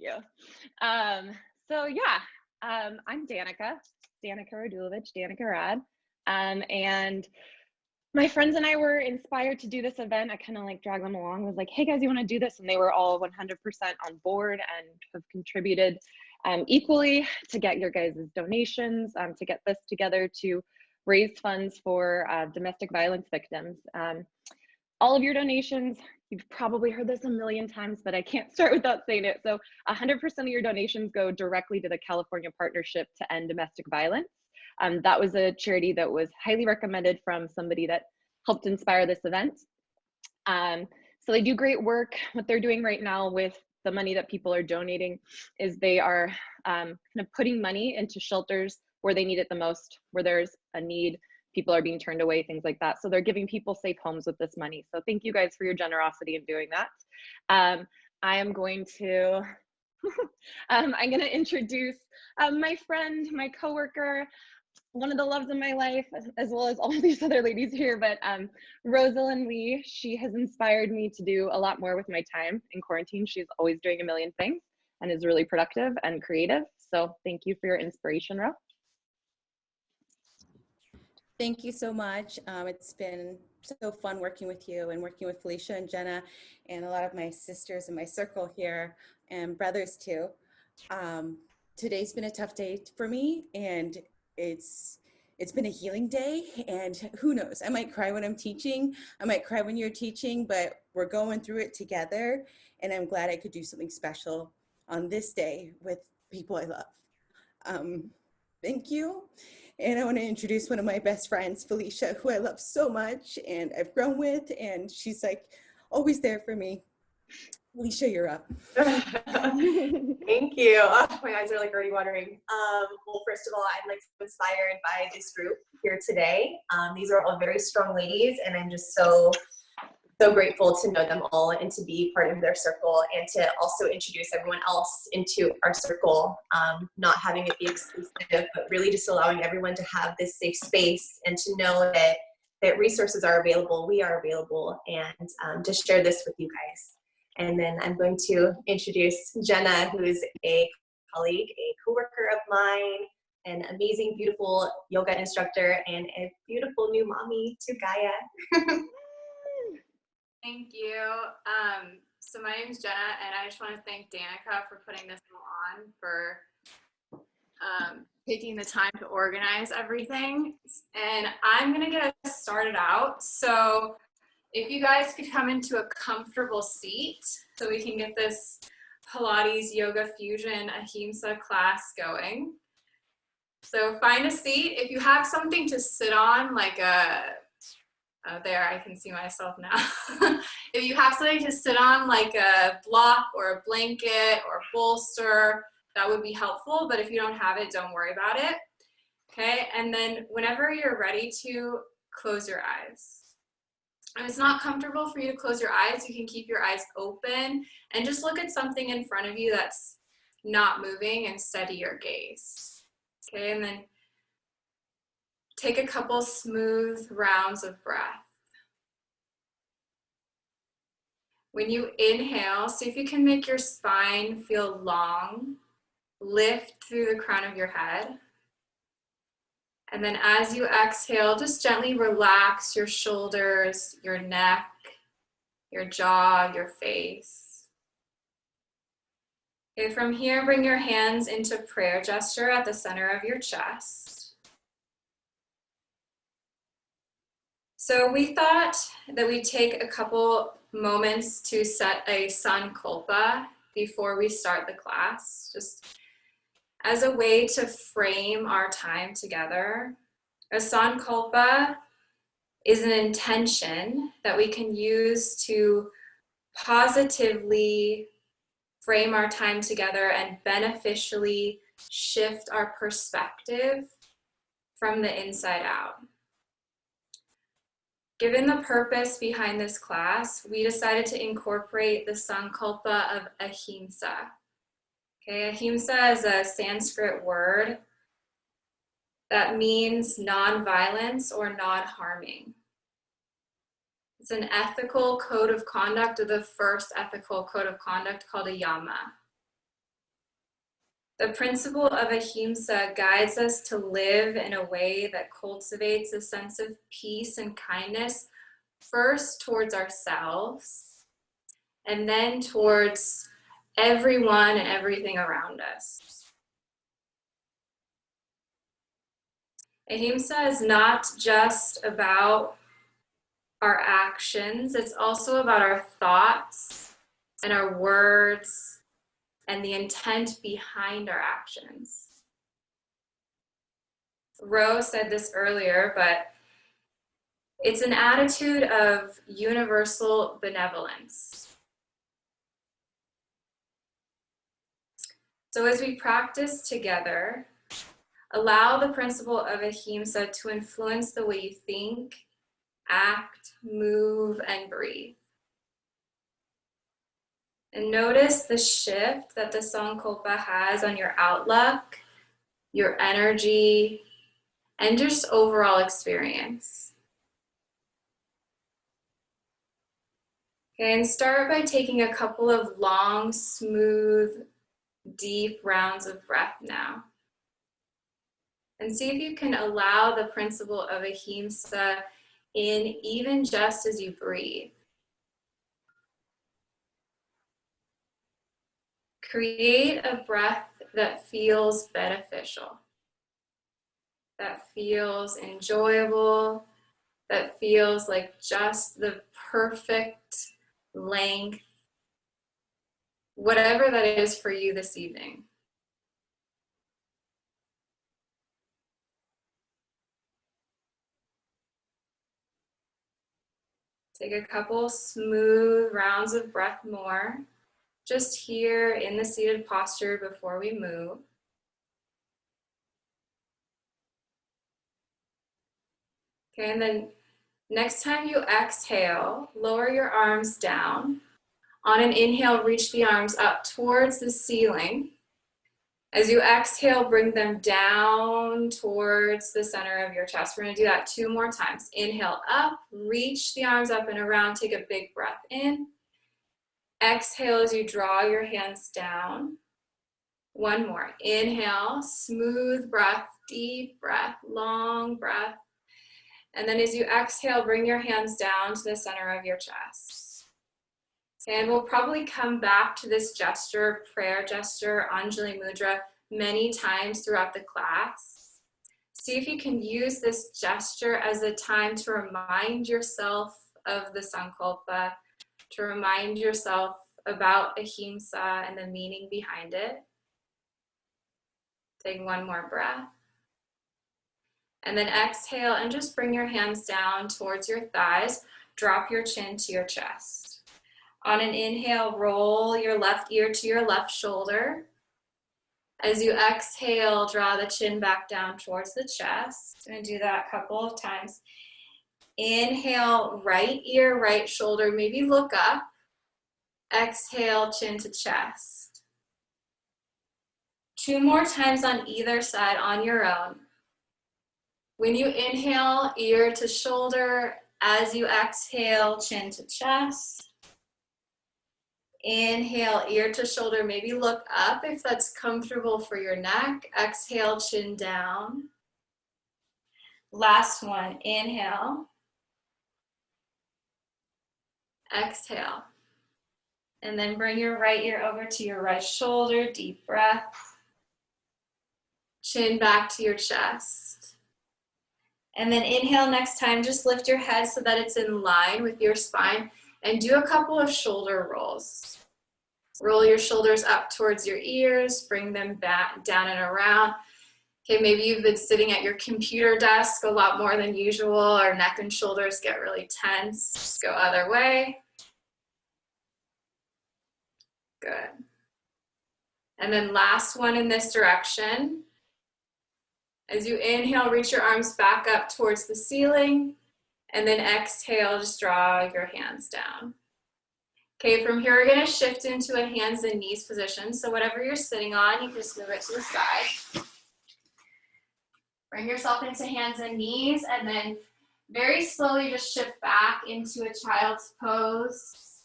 you. Um, so yeah, I'm Danica Radulovich, Danica Rad. And my friends and I were inspired to do this event. I kind of like dragged them along, was like, hey guys, you want to do this? And they were all 100% on board and have contributed equally to get your guys' donations, to get this together to raise funds for domestic violence victims. All of your donations, you've probably heard this a million times, but I can't start without saying it. So 100% of your donations go directly to the California Partnership to End Domestic Violence. That was a charity that was highly recommended from somebody that helped inspire this event. So they do great work. What they're doing right now with the money that people are donating is they are kind of putting money into shelters where they need it the most, where there's a need, people are being turned away, things like that. So they're giving people safe homes with this money. So thank you guys for your generosity in doing that. I am going to, I'm going to introduce my friend, my coworker, one of the loves of my life, as well as all of these other ladies here, but Rosalind Lee, she has inspired me to do a lot more with my time in quarantine. She's always doing a million things and is really productive and creative. So thank you for your inspiration, Ro. Thank you so much. It's been so fun working with you and working with Felicia and Jenna and a lot of my sisters in my circle here and brothers too. Today's been a tough day for me, and it's been a healing day, and who knows, I might cry when I'm teaching, I might cry when you're teaching, but we're going through it together, and I'm glad I could do something special on this day with people I love. Thank you. And I want to introduce one of my best friends, Felicia, who I love so much and I've grown with, and she's like always there for me. Felicia, you're up. Thank you. Oh, my eyes are like already watering. Well, first of all, I'm like so inspired by this group here today. These are all very strong ladies, and I'm just so grateful to know them all and to be part of their circle, and to also introduce everyone else into our circle, not having it be exclusive, but really just allowing everyone to have this safe space and to know that resources are available, we are available, and to share this with you guys. And then I'm going to introduce Jenna, who is a colleague, a coworker of mine, an amazing, beautiful yoga instructor, and a beautiful new mommy to Gaia. Thank you. So my name is Jenna, and I just want to thank Danica for putting this on, for taking the time to organize everything. And I'm going to get us started out. So if you guys could come into a comfortable seat so we can get this Pilates Yoga Fusion Ahimsa class going. So find a seat. If you have something to sit on, like there, I can see myself now. If you have something to sit on, like a block or a blanket or a bolster, that would be helpful. But if you don't have it, don't worry about it. Okay, and then whenever you're ready to, close your eyes. If it's not comfortable for you to close your eyes, you can keep your eyes open and just look at something in front of you that's not moving and steady your gaze. Okay, and then take a couple smooth rounds of breath. When you inhale, see if you can make your spine feel long, lift through the crown of your head. And then as you exhale, just gently relax your shoulders, your neck, your jaw, your face. Okay, from here, bring your hands into prayer gesture at the center of your chest. So we thought that we'd take a couple moments to set a sankalpa before we start the class, just as a way to frame our time together. A sankalpa is an intention that we can use to positively frame our time together and beneficially shift our perspective from the inside out. Given the purpose behind this class, we decided to incorporate the sankalpa of ahimsa. Okay, ahimsa is a Sanskrit word that means non-violence or non-harming. It's an ethical code of conduct, or the first ethical code of conduct, called a yama. The principle of ahimsa guides us to live in a way that cultivates a sense of peace and kindness, first towards ourselves, and then towards everyone and everything around us. Ahimsa is not just about our actions, it's also about our thoughts and our words and the intent behind our actions. Rose said this earlier, but it's an attitude of universal benevolence. So as we practice together, allow the principle of ahimsa to influence the way you think, act, move, and breathe. And notice the shift that the Sankalpa has on your outlook, your energy, and just overall experience. Okay, and start by taking a couple of long, smooth, deep rounds of breath now. And see if you can allow the principle of ahimsa in even just as you breathe. Create a breath that feels beneficial, that feels enjoyable, that feels like just the perfect length, whatever that is for you this evening. Take a couple smooth rounds of breath more, just here in the seated posture before we move. Okay, and then next time you exhale, lower your arms down. On an inhale, reach the arms up towards the ceiling. As you exhale, bring them down towards the center of your chest. We're gonna do that 2 more times. Inhale up, reach the arms up and around, take a big breath in. Exhale as you draw your hands down. 1 more. Inhale, smooth breath, deep breath, long breath. And then as you exhale, bring your hands down to the center of your chest. And we'll probably come back to this gesture, prayer gesture, Anjali Mudra, many times throughout the class. See if you can use this gesture as a time to remind yourself of the Sankalpa, to remind yourself about ahimsa and the meaning behind it. Take 1 more breath. And then exhale and just bring your hands down towards your thighs. Drop your chin to your chest. On an inhale, roll your left ear to your left shoulder. As you exhale, draw the chin back down towards the chest. I'm going to do that a couple of times. Inhale, right ear, right shoulder, maybe look up. Exhale, chin to chest. 2 more times on either side on your own. When you inhale, ear to shoulder. As you exhale, chin to chest. Inhale, ear to shoulder, maybe look up if that's comfortable for your neck. Exhale, chin down. Last one, inhale. Exhale. And then bring your right ear over to your right shoulder, deep breath. Chin back to your chest. And then inhale next time, just lift your head so that it's in line with your spine and do a couple of shoulder rolls. Roll your shoulders up towards your ears, bring them back down and around. Okay, maybe you've been sitting at your computer desk a lot more than usual, or neck and shoulders get really tense. Just go other way. Good. And then last one in this direction. As you inhale, reach your arms back up towards the ceiling, and then exhale, just draw your hands down. Okay, from here, we're gonna shift into a hands and knees position. So whatever you're sitting on, you can just move it to the side. Bring yourself into hands and knees, and then very slowly just shift back into a child's pose.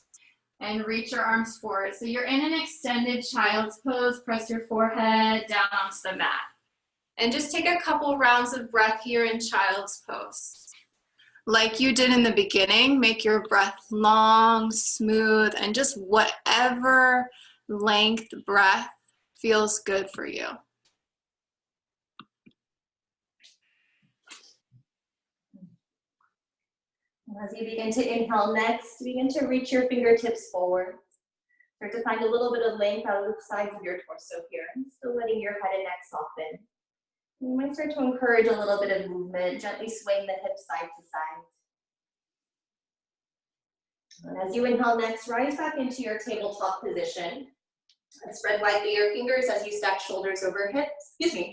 and reach your arms forward. So you're in an extended child's pose. Press your forehead down onto the mat. And just take a couple rounds of breath here in child's pose. Like you did in the beginning, make your breath long, smooth, and just whatever length breath feels good for you. As you begin to inhale next, begin to reach your fingertips forward. Start to find a little bit of length out of the sides of your torso here. Still letting your head and neck soften. You might start to encourage a little bit of movement, gently swaying the hips side to side. And as you inhale next, rise back into your tabletop position. And spread widely your fingers as you stack shoulders over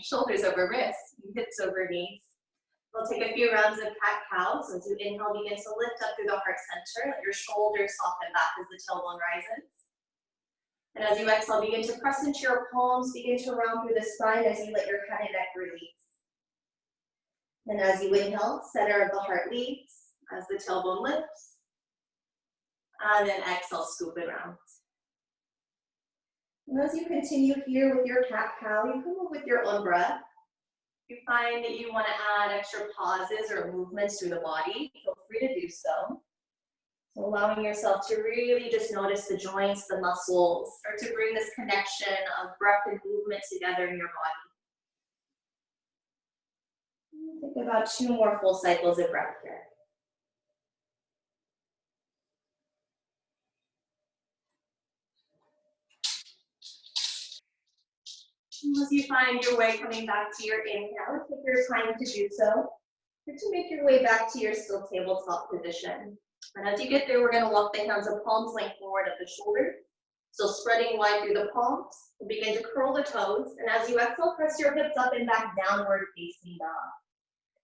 shoulders over wrists, hips over knees. We'll take a few rounds of cat-cow. So as you inhale, begin to lift up through the heart center. Let your shoulders soften back as the tailbone rises. And as you exhale, begin to press into your palms, begin to round through the spine as you let your head and neck release. And as you inhale, center of the heart leads as the tailbone lifts. And then exhale, scoop it around. And as you continue here with your cat-cow, you can move with your own breath. If you find that you want to add extra pauses or movements through the body, feel free to do so. So allowing yourself to really just notice the joints, the muscles, start to bring this connection of breath and movement together in your body. Take about 2 more full cycles of breath here. As you find your way coming back to your inhale, take your time to do so. Start to make your way back to your still tabletop position. And as you get there, we're going to walk the hands of palms length forward at the shoulder. So spreading wide through the palms. We'll begin to curl the toes. And as you exhale, press your hips up and back, downward facing dog.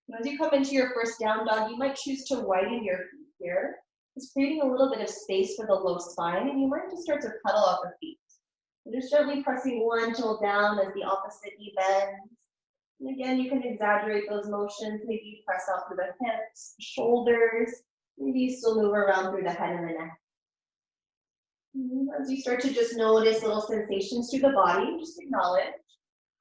And as you come into your first down dog, you might choose to widen your feet here. Just creating a little bit of space for the low spine. And you might just start to cuddle up the feet. And just gently pressing one toe down as the opposite knee bends. And again, you can exaggerate those motions. Maybe you press out through the hips, shoulders. Maybe you still move around through the head and the neck. And as you start to just notice little sensations through the body, just acknowledge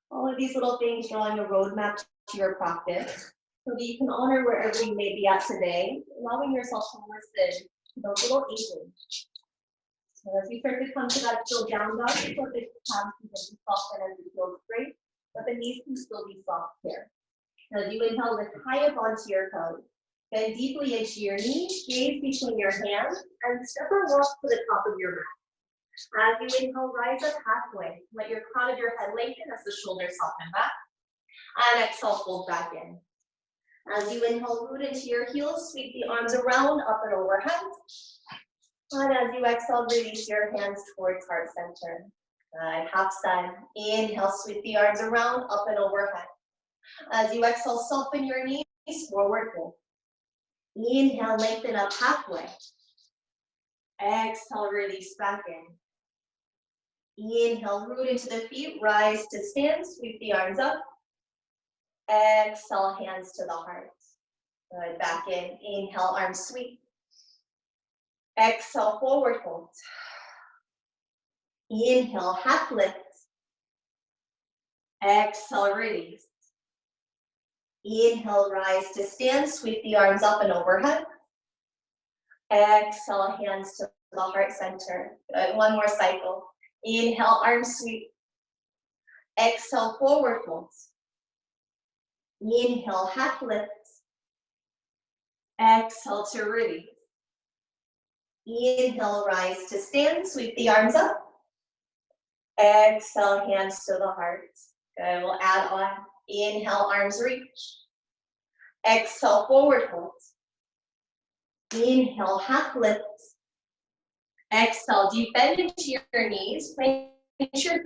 all of these little things, drawing a roadmap to your practice so that you can honor wherever you may be at today, allowing yourself to listen to those little inklings. So as you start to come to that still down dog, you put the calves begin to soften as you feel straight, but the knees can still be soft here. And as you inhale, lift high up onto your toes. Bend deeply into your knees, gaze between your hands, and step or walk to the top of your mat. As you inhale, rise up halfway. Let your crown of your head lengthen as the shoulders soften back. And exhale, fold back in. As you inhale, root into your heels, sweep the arms around, up and overhead. And as you exhale, release your hands towards heart center. Good, half side. Inhale, sweep the arms around, up and overhead. As you exhale, soften your knees, forward fold. Inhale, lengthen up halfway. Exhale, release back in. Inhale, root into the feet, rise to stand, sweep the arms up. Exhale, hands to the heart. Good, back in. Inhale, arms sweep. Exhale, forward fold. Inhale, half lift. Exhale, release. Inhale, rise to stand, sweep the arms up and overhead. Exhale, hands to the heart center. Good, one more cycle. Inhale, arms sweep. Exhale, forward fold. Inhale, half lift. Exhale to release. Inhale, rise to stand, sweep the arms up. Exhale, hands to the heart. Good, we'll add on. Inhale, arms reach. Exhale, forward fold. Inhale, half lift. Exhale, deep bend into your knees. Place your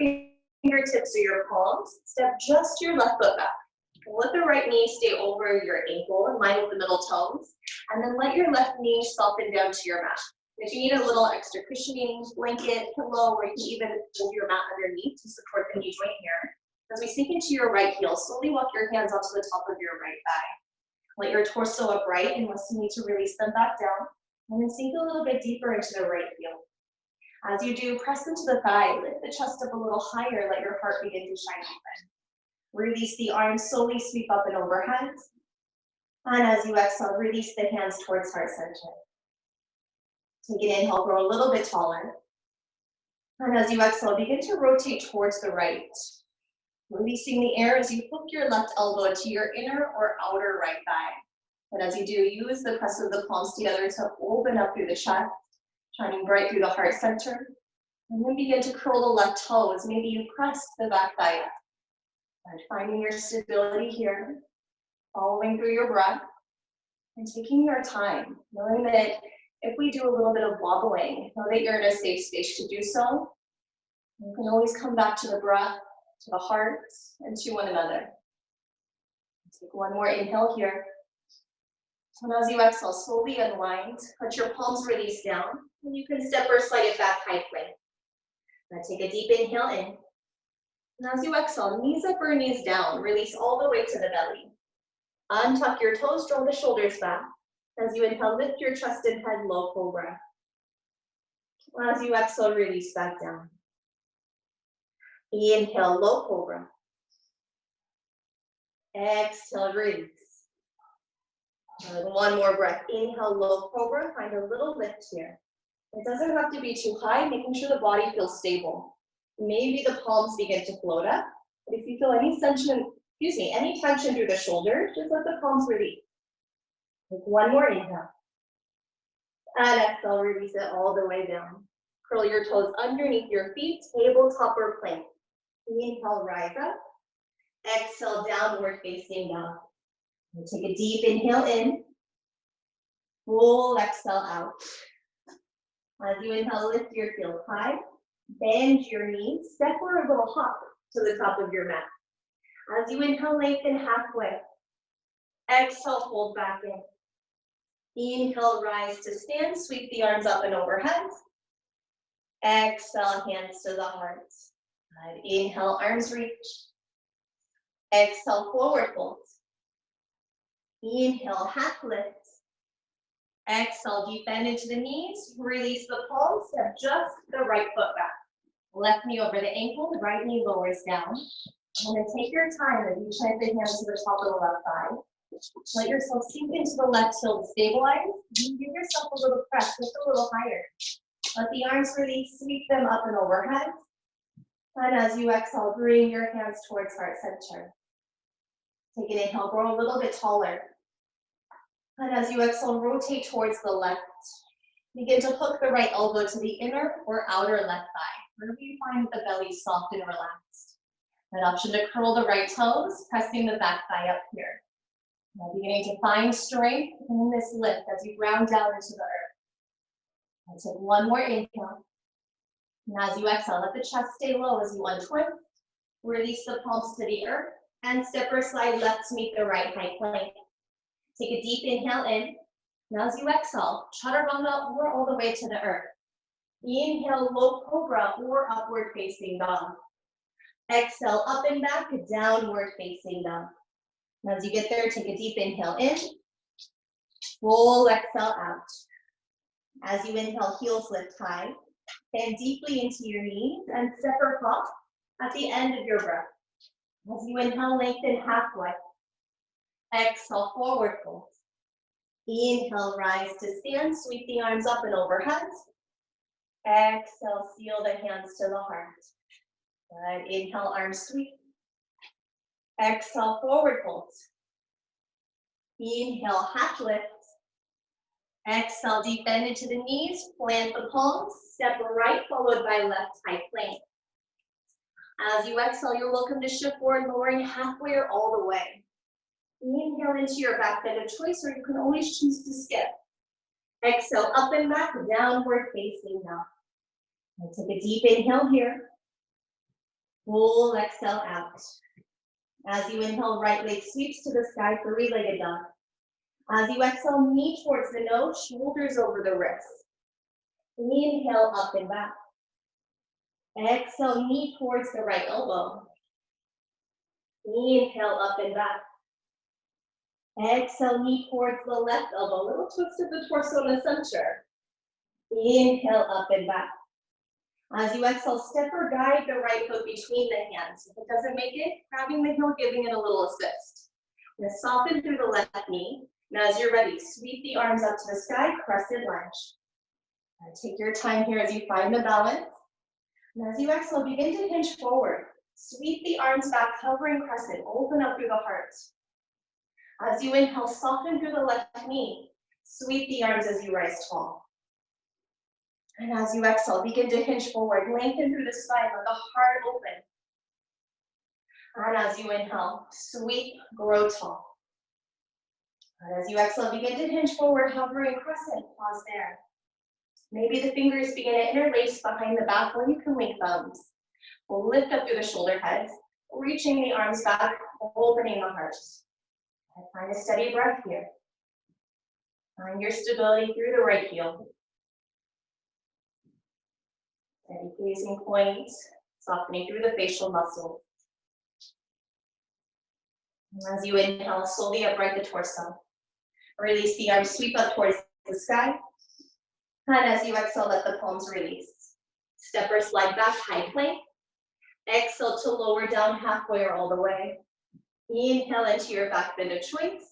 fingertips or your palms. Step just your left foot back. Let the right knee stay over your ankle in line with the middle toes. And then let your left knee soften down to your mat. If you need a little extra cushioning, blanket, pillow, or you can even hold your mat underneath to support the knee joint here. As we sink into your right heel, slowly walk your hands up to the top of your right thigh. Let your torso upright unless you need to release them back down. And then sink a little bit deeper into the right heel. As you do, press into the thigh, lift the chest up a little higher, let your heart begin to shine open. Release the arms, slowly sweep up and overhead. And as you exhale, release the hands towards heart center. Take an inhale, grow a little bit taller. And as you exhale, begin to rotate towards the right. Releasing the air as you hook your left elbow to your inner or outer right thigh. And as you do, use the press of the palms together to open up through the chest, shining bright through the heart center. And then begin to curl the left toes. Maybe you press the back thigh up. And finding your stability here, following through your breath, and taking your time, knowing that if we do a little bit of wobbling, know that you're in a safe space to do so. You can always come back to the breath, to the heart, and to one another. Take one more inhale here. And as you exhale, slowly unwind. Let your palms release down. And you can step or slide it back high plank. Now take a deep inhale in. And as you exhale, knees up or knees down. Release all the way to the belly. Untuck your toes, draw the shoulders back. As you inhale, lift your chest and head, low cobra. As you exhale, release back down. Inhale, low cobra. Exhale, release. One more breath. Inhale, low cobra. Find a little lift here. It doesn't have to be too high, making sure the body feels stable. Maybe the palms begin to float up. But if you feel any tension, any tension through the shoulders, just let the palms release. Take one more inhale. And exhale, release it all the way down. Curl your toes underneath your feet, tabletop or plank. Inhale, rise up. Exhale, downward facing dog. And take a deep inhale in. Full exhale out. As you inhale, lift your heels high. Bend your knees. Step or a little hop to the top of your mat. As you inhale, lengthen halfway. Exhale, fold back in. Inhale, rise to stand. Sweep the arms up and overhead. Exhale, hands to the heart. Inhale, arms reach. Exhale, forward fold. Inhale, half lift. Exhale, deep bend into the knees. Release the palms. Step just the right foot back. Left knee over the ankle. The right knee lowers down. And then take your time as you plant the hands to the top of the left thigh. Let yourself sink into the left heel to stabilize. You give yourself a little press, just a little higher. Let the arms release, sweep them up and overhead. And as you exhale, bring your hands towards heart center. Take an inhale, grow a little bit taller. And as you exhale, rotate towards the left. Begin to hook the right elbow to the inner or outer left thigh. Wherever you find the belly soft and relaxed. An option to curl the right toes, pressing the back thigh up here. Now beginning to find strength in this lift as you ground down into the earth. And take one more inhale. And as you exhale, let the chest stay low as you untwist. Release the palms to the earth and step or slide left to meet the right high plank. Take a deep inhale in. Now as you exhale, chaturanga or all the way to the earth. Inhale, low cobra or upward facing dog. Exhale, up and back, downward facing dog. As you get there, take a deep inhale in. Full exhale out. As you inhale, heels lift high. Bend deeply into your knees and step or hop at the end of your breath. As you inhale, lengthen halfway. Exhale, forward fold. Inhale, rise to stand. Sweep the arms up and overhead. Exhale, seal the hands to the heart. Good. Inhale, arms sweep. Exhale, forward fold. Inhale, half lift. Exhale, deep bend into the knees. Plant the palms. Step right, followed by left high plank. As you exhale, you're welcome to shift forward, lowering halfway or all the way. Inhale into your back bend of choice, or you can always choose to skip. Exhale, up and back, downward facing dog. And take a deep inhale here. Full exhale out. As you inhale, right leg sweeps to the sky, three-legged dog. As you exhale, knee towards the nose, shoulders over the wrists. Inhale, up and back. Exhale, knee towards the right elbow. Inhale, up and back. Exhale, knee towards the left elbow. Little twist of the torso in the center. Inhale, up and back. As you exhale, step or guide the right foot between the hands. If it doesn't make it, grabbing the heel, giving it a little assist. Now soften through the left knee. Now as you're ready, sweep the arms up to the sky, crescent lunge. Now take your time here as you find the balance. And as you exhale, begin to hinge forward. Sweep the arms back, hovering crescent, open up through the heart. As you inhale, soften through the left knee. Sweep the arms as you rise tall. And as you exhale, begin to hinge forward, lengthen through the spine, let the heart open. And as you inhale, sweep, grow tall. And as you exhale, begin to hinge forward, hovering crescent, pause there. Maybe the fingers begin to interlace behind the back, or you can link thumbs. We'll lift up through the shoulder heads, reaching the arms back, opening the heart. And find a steady breath here. Find your stability through the right heel. Steady gazing point, softening through the facial muscles. And as you inhale, slowly upright the torso. Release the arms, sweep up towards the sky. And as you exhale, let the palms release. Step or slide back, high plank. Exhale to lower down halfway or all the way. Inhale into your back bend of choice.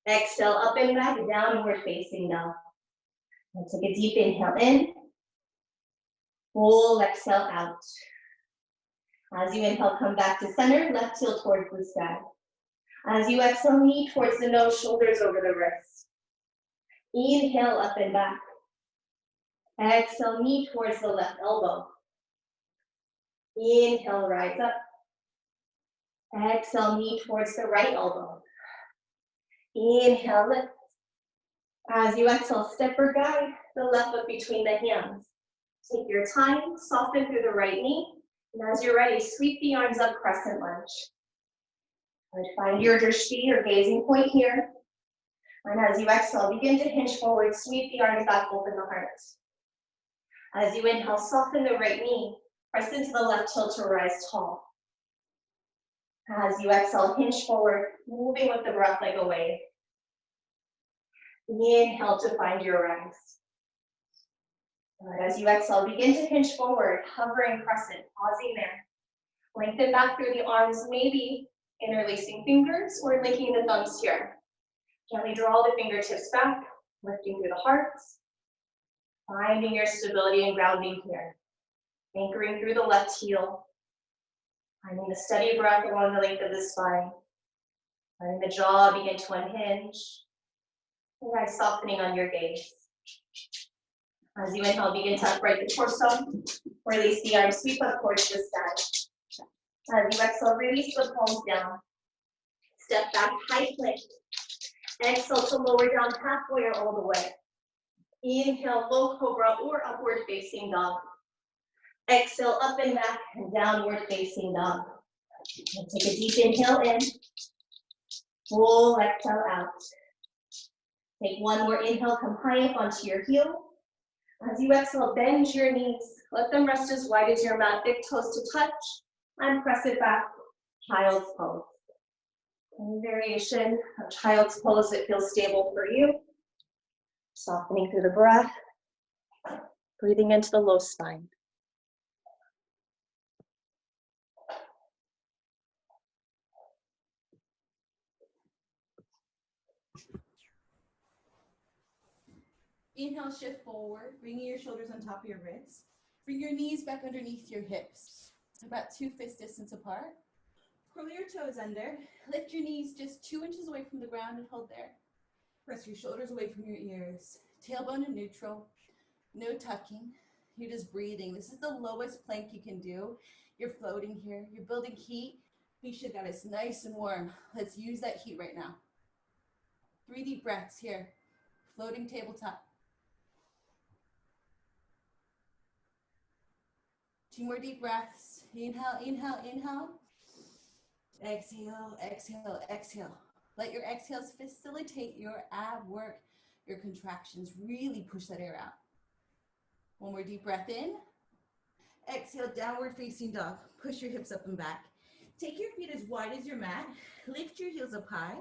Exhale, up and back, downward facing dog. And take a deep inhale in. Full exhale out. As you inhale, come back to center, left heel towards the sky. As you exhale, knee towards the nose, shoulders over the wrist. Inhale, up and back. Exhale, knee towards the left elbow. Inhale, rise up. Exhale, knee towards the right elbow. Inhale, lift. As you exhale, step or guide the left foot between the hands. Take your time, soften through the right knee. And as you're ready, sweep the arms up, crescent lunge. And find your drishti, your gazing point here. And as you exhale, begin to hinge forward, sweep the arms back, open the heart. As you inhale, soften the right knee, press into the left heel to rise tall. As you exhale, hinge forward, moving with the breath like a wave. Inhale to find your rise. And as you exhale, begin to hinge forward, hovering crescent, pausing there. Lengthen back through the arms, maybe interlacing fingers or linking the thumbs here. Gently draw the fingertips back, lifting through the heart. Finding your stability and grounding here. Anchoring through the left heel. Finding the steady breath along the length of the spine. Letting the jaw begin to unhinge. And rise softening on your gaze. As you inhale, begin to upright the torso. Release the arms, sweep up towards the sky. As you exhale, release the palms down. Step back, high plank. Exhale to lower down halfway or all the way. Inhale, low cobra or upward facing dog. Exhale, up and back and downward facing dog. And take a deep inhale in. Full exhale out. Take one more inhale, come high up onto your heel. As you exhale, bend your knees. Let them rest as wide as your mat, big toes to touch. And press it back, child's pose. Any variation of child's pose that feels stable for you. Softening through the breath. Breathing into the low spine. Inhale, shift forward, bringing your shoulders on top of your wrists. Bring your knees back underneath your hips, about 2 fist distance apart. Curl your toes under. Lift your knees just 2 inches away from the ground and hold there. Press your shoulders away from your ears. Tailbone in neutral. No tucking. You're just breathing. This is the lowest plank you can do. You're floating here. You're building heat. Nisha got us nice and warm. Let's use that heat right now. 3 deep breaths here. Floating tabletop. 2 more deep breaths. Inhale, inhale, inhale. Exhale, exhale, exhale. Let your exhales facilitate your ab work, your contractions. Really push that air out. 1 more deep breath in. Exhale, downward facing dog. Push your hips up and back. Take your feet as wide as your mat. Lift your heels up high.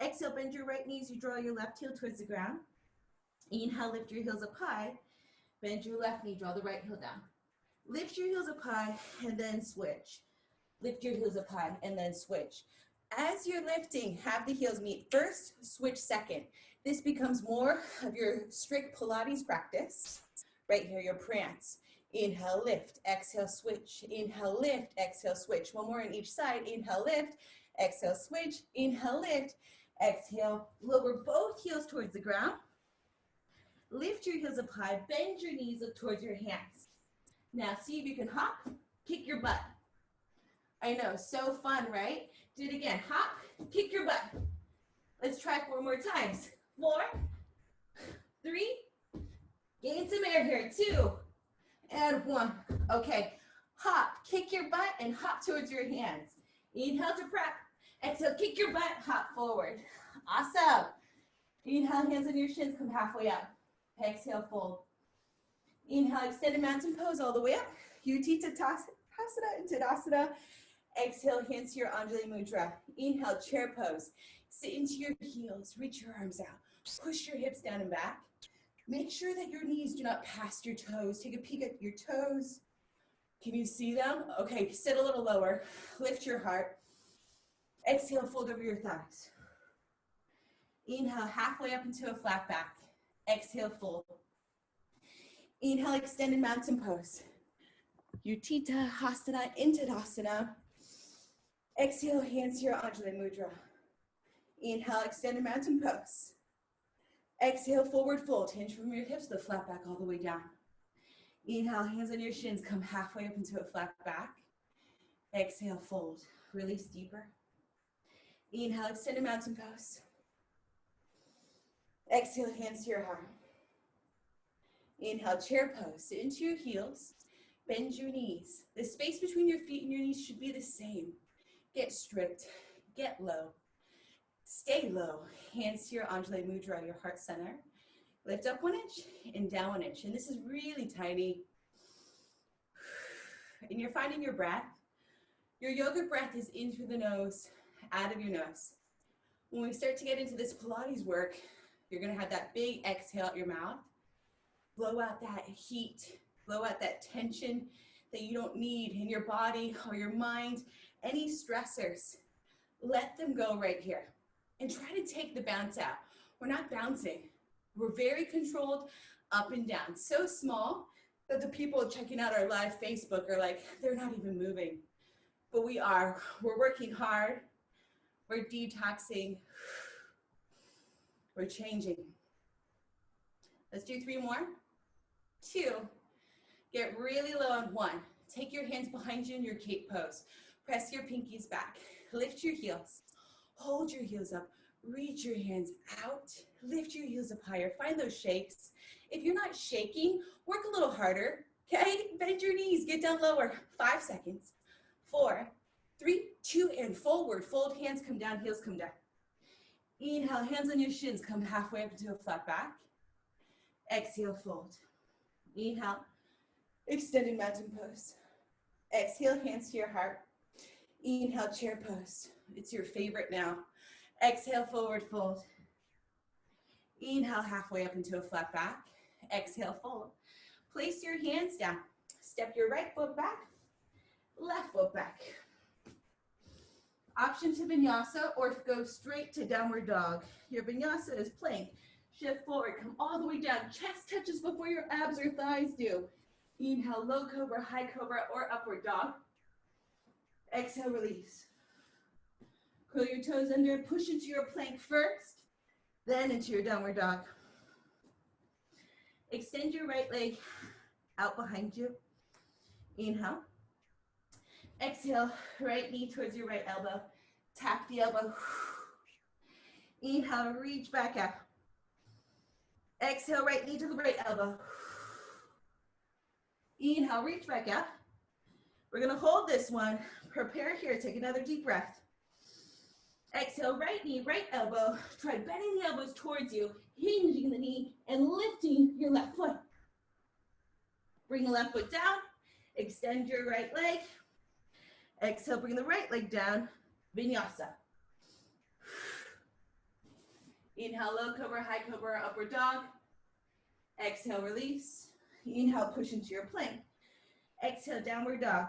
Exhale, bend your right knees. You draw your left heel towards the ground. Inhale, lift your heels up high. Bend your left knee, draw the right heel down. Lift your heels up high and then switch. Lift your heels up high and then switch. As you're lifting, have the heels meet first, switch second. This becomes more of your strict Pilates practice. Right here, your prance. Inhale, lift, exhale, switch. Inhale, lift, exhale, switch. One more on each side. Inhale, lift, exhale, switch. Inhale, lift, exhale. Lower both heels towards the ground. Lift your heels up high, bend your knees up towards your hands. Now see if you can hop, kick your butt. I know, so fun, right? Do it again, hop, kick your butt. Let's try 4 more times. 4, 3, gain some air here, 2, and 1. Okay, hop, kick your butt, and hop towards your hands. Inhale to prep, exhale, kick your butt, hop forward. Awesome. Inhale, hands on your shins, come halfway up. Exhale, fold. Inhale, extended mountain pose all the way up. Utthita Hasana and Tadasana. Exhale, hands to your Anjali Mudra. Inhale, chair pose. Sit into your heels, reach your arms out. Push your hips down and back. Make sure that your knees do not pass your toes. Take a peek at your toes. Can you see them? Okay, sit a little lower. Lift your heart. Exhale, fold over your thighs. Inhale, halfway up into a flat back. Exhale, fold. Inhale, extended mountain pose. Utthita Hasana into Tadasana. Exhale, hands to your Anjali Mudra. Inhale, extended mountain pose. Exhale, forward fold. Hinge from your hips, the flat back all the way down. Inhale, hands on your shins, come halfway up into a flat back. Exhale, fold. Release deeper. Inhale, extended mountain pose. Exhale, hands to your heart. Inhale, chair pose. Sit into your heels. Bend your knees. The space between your feet and your knees should be the same. Get strict. Get low. Stay low. Hands to your Anjali Mudra, your heart center. Lift up 1 inch and down 1 inch. And this is really tiny. And you're finding your breath. Your yoga breath is in through the nose, out of your nose. When we start to get into this Pilates work, you're going to have that big exhale out your mouth. Blow out that heat. Blow out that tension that you don't need in your body or your mind. Any stressors, let them go right here. And try to take the bounce out. We're not bouncing. We're very controlled up and down. So small that the people checking out our live Facebook are like, they're not even moving. But we are. We're working hard. We're detoxing. We're changing. Let's do 3 more. 2. Get really low on 1. Take your hands behind you in your cape pose. Press your pinkies back. Lift your heels. Hold your heels up. Reach your hands out. Lift your heels up higher. Find those shakes. If you're not shaking, work a little harder. Okay? Bend your knees. Get down lower. 5 seconds. 4, 3, 2, and forward. Fold hands, come down, heels come down. Inhale, hands on your shins. Come halfway up into a flat back. Exhale, fold. Inhale, extended mountain pose. Exhale, hands to your heart. Inhale, chair pose. It's your favorite now. Exhale, forward fold. Inhale, halfway up into a flat back. Exhale, fold. Place your hands down. Step your right foot back, left foot back. Option to vinyasa or go straight to downward dog. Your vinyasa is plank. Shift forward, come all the way down. Chest touches before your abs or thighs do. Inhale, low cobra, high cobra, or upward dog. Exhale, release. Curl your toes under, push into your plank first, then into your downward dog. Extend your right leg out behind you. Inhale. Exhale, right knee towards your right elbow. Tap the elbow. Inhale, reach back up. Exhale, right knee to the right elbow. Inhale, reach back up. We're gonna hold this one. Prepare here, take another deep breath. Exhale, right knee, right elbow. Try bending the elbows towards you, hinging the knee, and lifting your left foot. Bring the left foot down. Extend your right leg. Exhale, bring the right leg down. Vinyasa. Inhale, low cobra, high cobra, upward dog. Exhale, release. Inhale, push into your plank. Exhale, downward dog.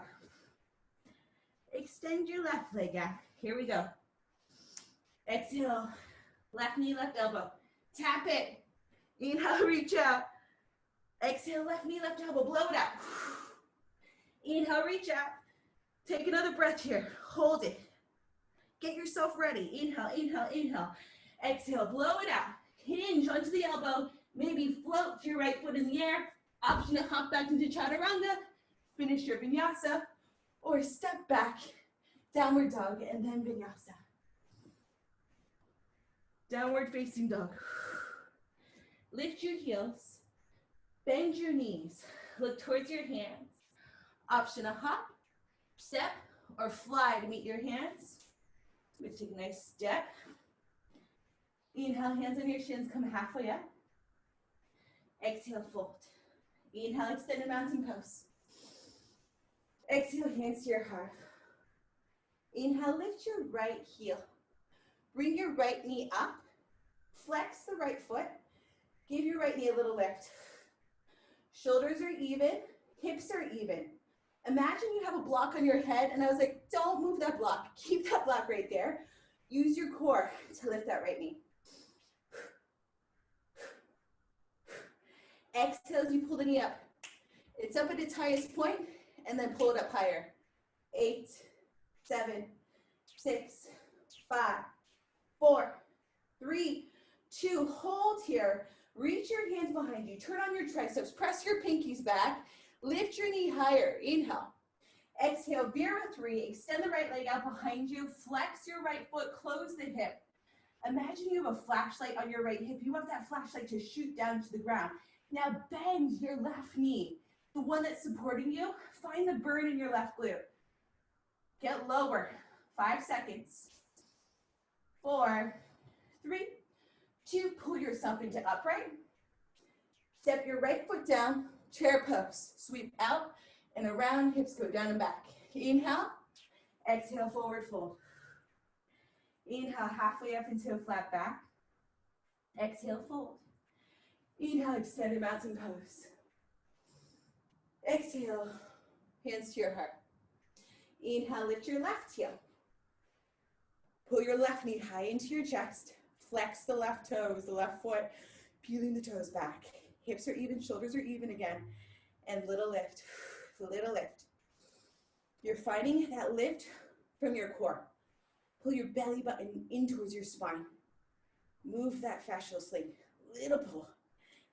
Extend your left leg out. Here we go. Exhale, left knee, left elbow. Tap it. Inhale, reach out. Exhale, left knee, left elbow. Blow it out. Inhale, reach out. Take another breath here. Hold it. Get yourself ready. Inhale, inhale, inhale. Exhale, blow it out. Hinge onto the elbow. Maybe float your right foot in the air. Option to hop back into chaturanga. Finish your vinyasa. Or step back, downward dog, and then vinyasa. Downward facing dog. Lift your heels. Bend your knees. Look towards your hands. Option to hop, step, or fly to meet your hands. We take a nice step. Inhale, hands on your shins, come halfway up. Exhale, fold. Inhale, extended mountain pose. Exhale, hands to your heart. Inhale, lift your right heel. Bring your right knee up. Flex the right foot. Give your right knee a little lift. Shoulders are even, hips are even. Imagine you have a block on your head, and I was like, don't move that block. Keep that block right there. Use your core to lift that right knee. Exhale as you pull the knee up. It's up at its highest point, and then pull it up higher. 8, 7, 6, 5, 4, 3, 2. Hold here. Reach your hands behind you. Turn on your triceps. Press your pinkies back. Lift your knee higher. Inhale. Exhale, Vera 3. Extend the right leg out behind you. Flex your right foot. Close the hip. Imagine you have a flashlight on your right hip. You want that flashlight to shoot down to the ground. Now bend your left knee. The one that's supporting you, find the burn in your left glute. Get lower. 5 seconds. 4, 3, 2. Pull yourself into upright. Step your right foot down. Chair pose. Sweep out and around. Hips go down and back. Inhale. Exhale, forward fold. Inhale, halfway up into a flat back. Exhale, fold. Inhale, extended mountain pose. Exhale, hands to your heart. Inhale, lift your left heel. Pull your left knee high into your chest. Flex the left toes, the left foot, peeling the toes back. Hips are even, shoulders are even again. And little lift, little lift. You're finding that lift from your core. Pull your belly button in towards your spine. Move that fascial sling. Little pull.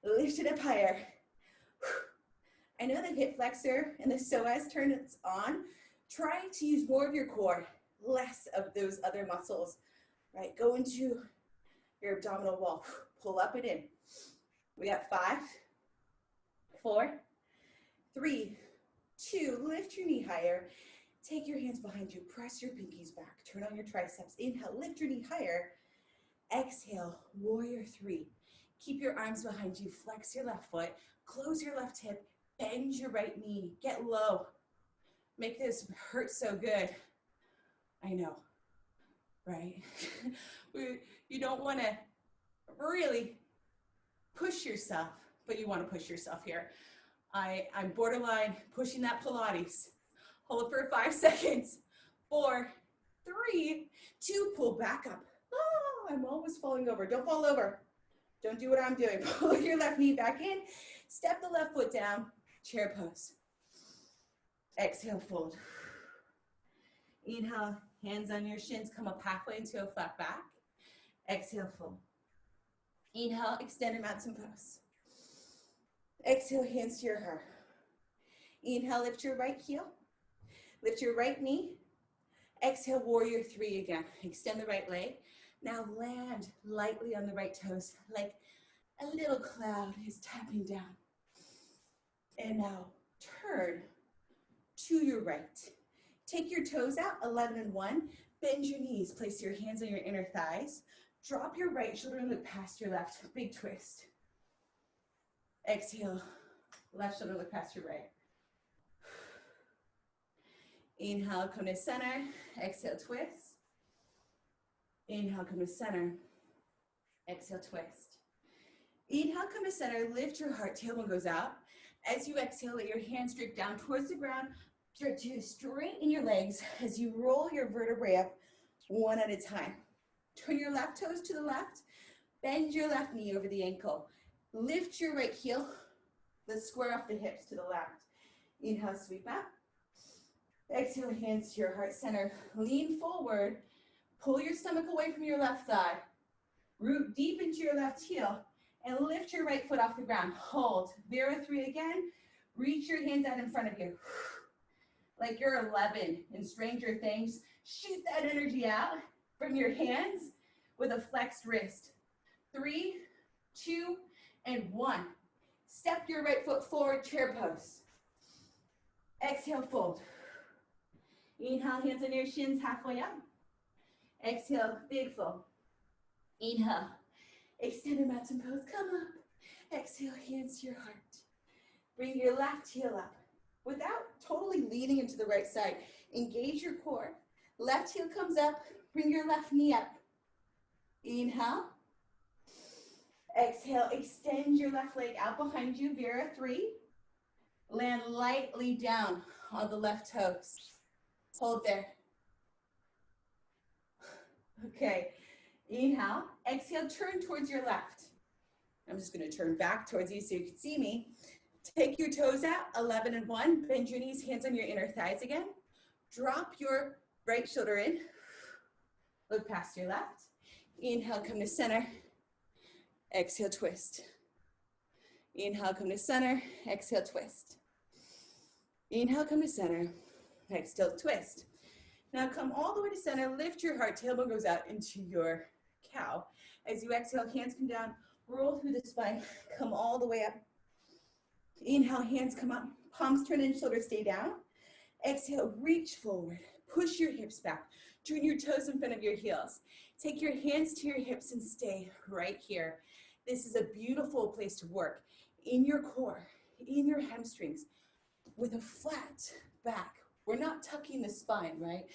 Lift it up higher. I know the hip flexor and the psoas turns on. Try to use more of your core, less of those other muscles, right? Go into your abdominal wall. Pull up and in. We got 5, 4, 3, 2. Lift your knee higher. Take your hands behind you. Press your pinkies back. Turn on your triceps. Inhale, lift your knee higher. Exhale, warrior 3. Keep your arms behind you. Flex your left foot. Close your left hip. Bend your right knee. Get low. Make this hurt so good. I know, right? You don't want to really push yourself, but you want to push yourself here. I'm borderline pushing that Pilates. Hold for 5 seconds. 4, 3, 2, pull back up. Oh, I'm almost falling over. Don't fall over. Don't do what I'm doing. Pull your left knee back in. Step the left foot down. Chair pose. Exhale, fold. Inhale, hands on your shins. Come up halfway into a flat back. Exhale, fold. Inhale, extended mountain pose. Exhale, hands to your heart. Inhale, lift your right heel. Lift your right knee. Exhale, warrior 3 again. Extend the right leg. Now land lightly on the right toes, like a little cloud is tapping down. And now turn to your right. Take your toes out, 11 and 1. Bend your knees, place your hands on your inner thighs. Drop your right shoulder and look past your left, big twist. Exhale, left shoulder, look past your right. Inhale, come to center. Exhale, twist. Inhale, come to center. Exhale, twist. Inhale, come to center. Lift your heart. Tailbone goes out. As you exhale, let your hands drip down towards the ground. Start to straighten your legs as you roll your vertebrae up one at a time. Turn your left toes to the left. Bend your left knee over the ankle. Lift your right heel. Let's square off the hips to the left. Inhale, sweep up. Exhale, hands to your heart center. Lean forward. Pull your stomach away from your left thigh. Root deep into your left heel and lift your right foot off the ground. Hold. Vera 3 again. Reach your hands out in front of you. Like you're 11 in Stranger Things. Shoot that energy out from your hands with a flexed wrist. 3, 2, and 1. Step your right foot forward, chair pose. Exhale, fold. Inhale, hands on your shins halfway up. Exhale, big fold. Inhale, extended mountain pose, come up. Exhale, hands to your heart. Bring your left heel up without totally leaning into the right side. Engage your core. Left heel comes up, bring your left knee up. Inhale. Exhale, extend your left leg out behind you, Vera 3. Land lightly down on the left toes. Hold there. Okay, inhale, exhale, turn towards your left. I'm just gonna turn back towards you so you can see me. Take your toes out, 11 and 1. Bend your knees, hands on your inner thighs again. Drop your right shoulder in. Look past your left. Inhale, come to center. Exhale, twist. Inhale, come to center. Exhale, twist. Inhale, come to center. Exhale, twist. Now come all the way to center. Lift your heart. Tailbone goes out into your cow. As you exhale, hands come down. Roll through the spine. Come all the way up. Inhale, hands come up. Palms turn in, shoulders stay down. Exhale, reach forward. Push your hips back. Turn your toes in front of your heels. Take your hands to your hips and stay right here. This is a beautiful place to work in your core, in your hamstrings, with a flat back. We're not tucking the spine, right?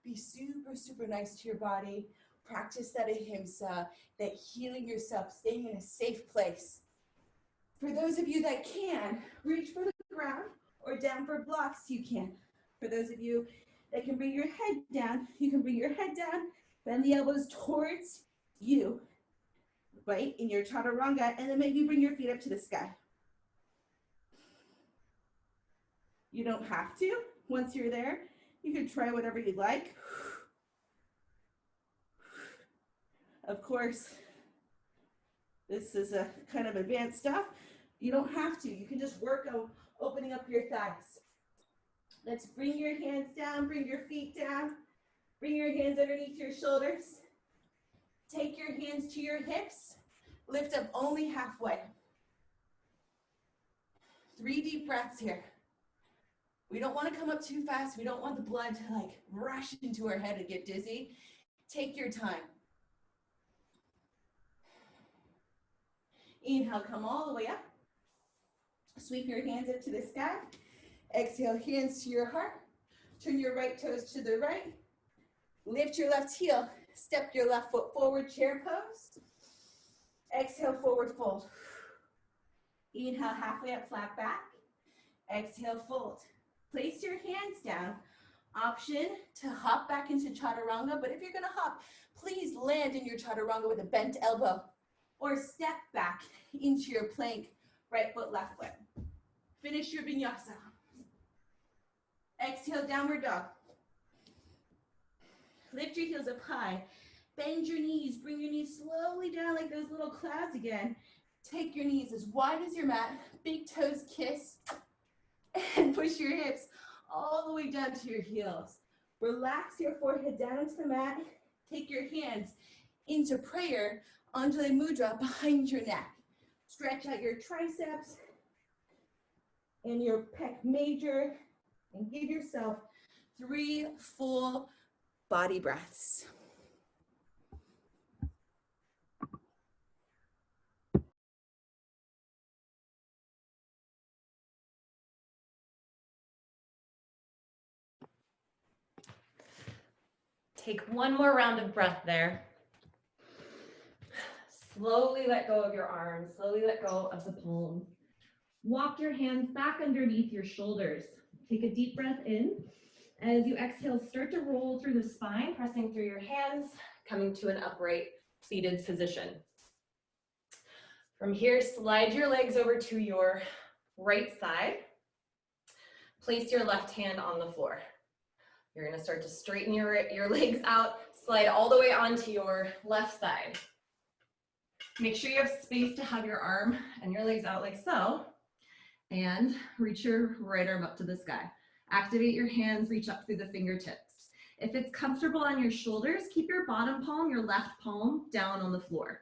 Be super, super nice to your body. Practice that ahimsa, that healing yourself, staying in a safe place. For those of you that can, reach for the ground or down for blocks, you can. For those of you that can bring your head down, you can bring your head down, bend the elbows towards you, right, in your chaturanga, and then maybe bring your feet up to the sky. You don't have to. Once you're there, you can try whatever you like. Of course, this is a kind of advanced stuff. You don't have to. You can just work on opening up your thighs. Let's bring your hands down, bring your feet down, bring your hands underneath your shoulders. Take your hands to your hips. Lift up only halfway. 3 deep breaths here. We don't want to come up too fast. We don't want the blood to like rush into our head and get dizzy. Take your time. Inhale, come all the way up. Sweep your hands up to the sky. Exhale, hands to your heart. Turn your right toes to the right. Lift your left heel. Step your left foot forward, chair pose. Exhale, forward fold. Inhale, halfway up, flat back. Exhale, fold. Place your hands down. Option to hop back into chaturanga, but if you're gonna hop, please land in your chaturanga with a bent elbow or step back into your plank, right foot, left foot. Finish your vinyasa. Exhale, downward dog. Lift your heels up high. Bend your knees, bring your knees slowly down like those little clouds again. Take your knees as wide as your mat, big toes kiss, and push your hips all the way down to your heels. Relax your forehead down into the mat. Take your hands into prayer, Anjali Mudra behind your neck. Stretch out your triceps and your pec major and give yourself 3 full body breaths. Take one more round of breath there. Slowly let go of your arms. Slowly let go of the palms. Walk your hands back underneath your shoulders. Take a deep breath in. As you exhale, start to roll through the spine, pressing through your hands, coming to an upright seated position. From here, slide your legs over to your right side. Place your left hand on the floor. You're going to start to straighten your legs out, slide all the way onto your left side. Make sure you have space to have your arm and your legs out like so, and reach your right arm up to the sky. Activate your hands, reach up through the fingertips. If it's comfortable on your shoulders, keep your bottom palm, your left palm, down on the floor.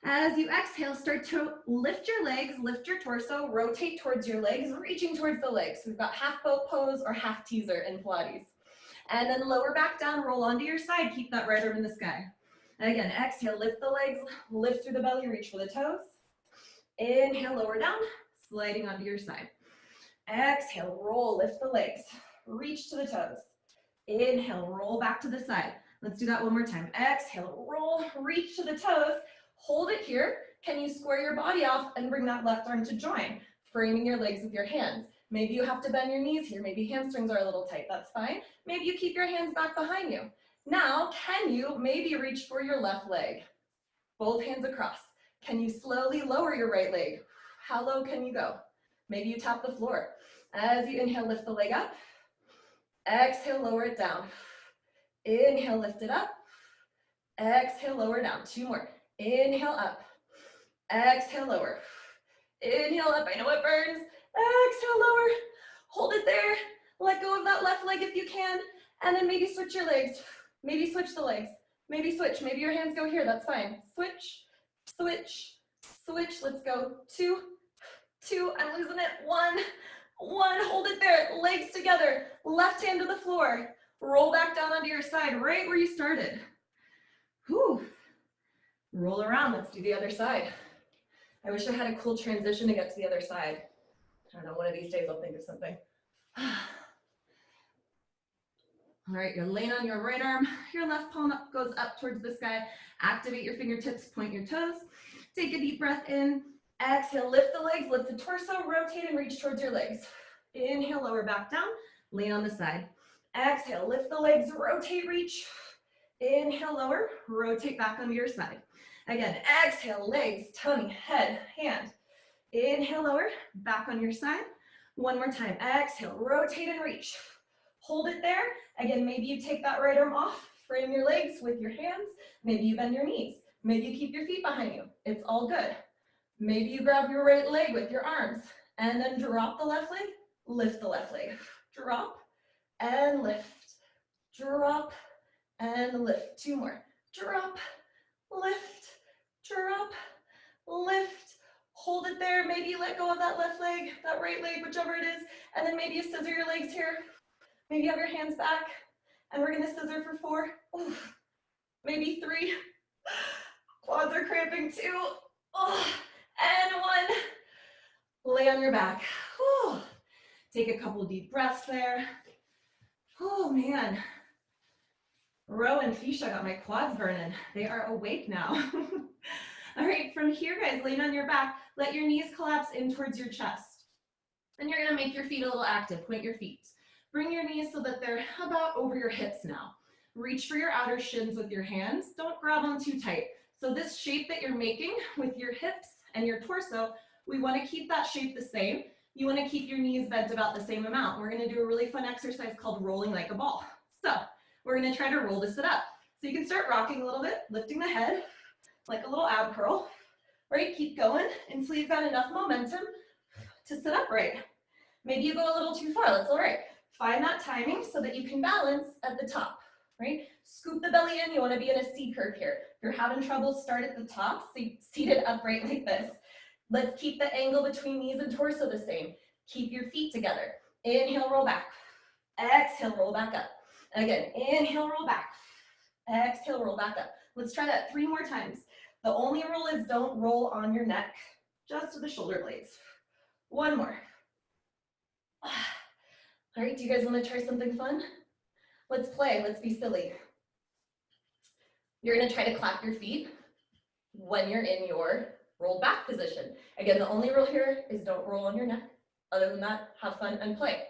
As you exhale, start to lift your legs, lift your torso, rotate towards your legs, reaching towards the legs. We've got half boat pose or half teaser in Pilates. And then lower back down, roll onto your side, keep that right arm in the sky. And again, exhale, lift the legs, lift through the belly, reach for the toes. Inhale, lower down, sliding onto your side. Exhale, roll, lift the legs, reach to the toes. Inhale, roll back to the side. Let's do that one more time. Exhale, roll, reach to the toes. Hold it here. Can you square your body off and bring that left arm to join, framing your legs with your hands? Maybe you have to bend your knees here. Maybe hamstrings are a little tight. That's fine. Maybe you keep your hands back behind you. Now, can you maybe reach for your left leg? Both hands across. Can you slowly lower your right leg? How low can you go? Maybe you tap the floor. As you inhale, lift the leg up. Exhale, lower it down. Inhale, lift it up. Exhale, lower down. Two more. Inhale, up. Exhale, lower. Inhale, up. I know it burns. Exhale, lower. Hold it there. Let go of that left leg if you can. And then maybe switch your legs. Maybe switch the legs. Maybe switch. Maybe your hands go here. That's fine. Switch, switch, switch. Let's go. Two. I'm losing it. One. Hold it there. Legs together. Left hand to the floor. Roll back down onto your side, right where you started. Whew. Roll around. Let's do the other side. I wish I had a cool transition to get to the other side. I don't know, one of these days I'll think of something. All right, you're laying on your right arm. Your left palm goes up towards the sky. Activate your fingertips, point your toes. Take a deep breath in. Exhale, lift the legs, lift the torso, rotate and reach towards your legs. Inhale, lower back down, lay on the side. Exhale, lift the legs, rotate, reach. Inhale, lower, rotate back onto your side. Again, exhale, legs, tummy, head, hand. Inhale, lower, back on your side. One more time, exhale, rotate and reach. Hold it there. Again, maybe you take that right arm off, frame your legs with your hands. Maybe you bend your knees. Maybe you keep your feet behind you. It's all good. Maybe you grab your right leg with your arms and then drop the left leg, lift the left leg. Drop and lift, drop and lift. Two more. Drop, lift, drop, lift. Hold it there. Maybe you let go of that left leg, that right leg, whichever it is. And then maybe you scissor your legs here. Maybe you have your hands back. And we're going to scissor for 4. Oof. Maybe 3. Quads are cramping 2. Oh. And 1. Lay on your back. Whew. Take a couple deep breaths there. Oh man. Ro and Fisha got my quads burning. They are awake now. All right, from here, guys, laying on your back, let your knees collapse in towards your chest. And you're gonna make your feet a little active. Point your feet. Bring your knees so that they're about over your hips now. Reach for your outer shins with your hands. Don't grab them too tight. So this shape that you're making with your hips and your torso, we want to keep that shape the same. You want to keep your knees bent about the same amount. We're going to do a really fun exercise called rolling like a ball. So we're going to try to roll to sit up. So you can start rocking a little bit, lifting the head like a little ab curl, right? Keep going until you've got enough momentum to sit upright. Maybe you go a little too far, that's all right. Find that timing so that you can balance at the top, right? Scoop the belly in, you want to be in a C curve here. If you're having trouble, start at the top, seated upright like this. Let's keep the angle between knees and torso the same. Keep your feet together. Inhale, roll back. Exhale, roll back up. Again, inhale, roll back. Exhale, roll back up. Let's try that 3 more times. The only rule is don't roll on your neck, just to the shoulder blades. 1 more. All right, do you guys want to try something fun? Let's play, let's be silly. You're gonna try to clap your feet when you're in your roll back position. Again, the only rule here is don't roll on your neck. Other than that, have fun and play.